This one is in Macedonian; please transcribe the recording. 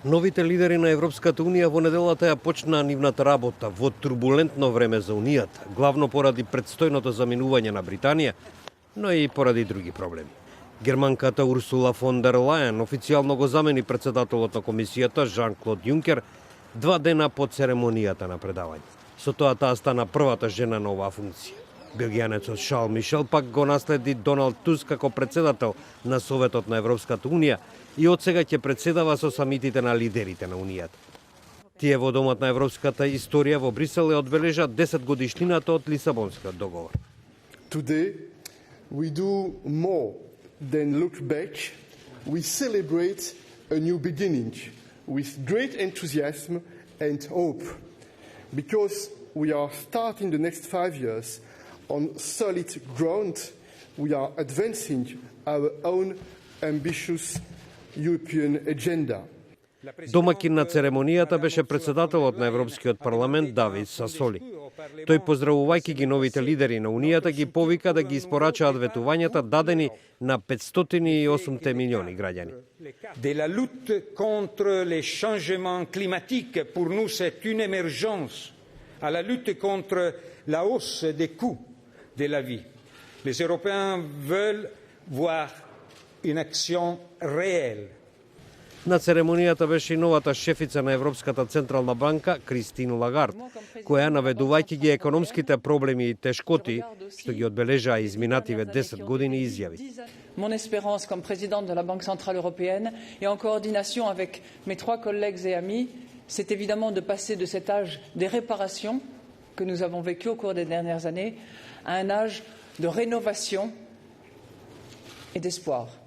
Новите лидери на Европската унија во неделата ја почнаа нивната работа во турбулентно време за унијата, главно поради предстојното заминување на Британија, но и поради други проблеми. Германката Урсула фон дер Лајен официјално го замени председателот на комисијата Жан-Клод Јункер 2 дена по церемонијата на предавање. Со тоа таа стана првата жена на оваа функција. Белгијанецот Шарл Мишел пак го наследи Доналд Туск како председател на Советот на Европската унија и одсега ќе председава со самитите на лидерите на унијата. Тие во домот на европската историја во Брисел ја одбележа 10 годишнината од Лисабонскиот договор. Today we do more than look back. We celebrate a new beginning with great enthusiasm and hope, because we are starting the next 5 years on solid ground. We are advancing our own ambitious European agenda. Домакин на церемонијата беше председателот на Европскиот парламент Давид Сасоли. Тој, поздравувајќи ги новите лидери на Унијата, ги повика да ги испорачаат ветувањата дадени на 508 милиони граѓани. De la lutte contre les changements climatiques, pour nous c'est une émergence, à la lutte contre la hausse des coûts de la vie. Les Européens veulent voir une action réelle. На церемонијата беше и новата шефица на Европската централна банка Кристин Лагард, која, наведувајќи ги економските проблеми и тешкоти, што ги одбележаа изминативе 10 години, изјави. Mon espérance comme présidente de la Banque centrale européenne et en coordination avec mes 3 collègues et amis, c'est évidemment de passer de cet âge des réparations que nous avons vécu au cours des dernières années à un âge de rénovation et d'espoir.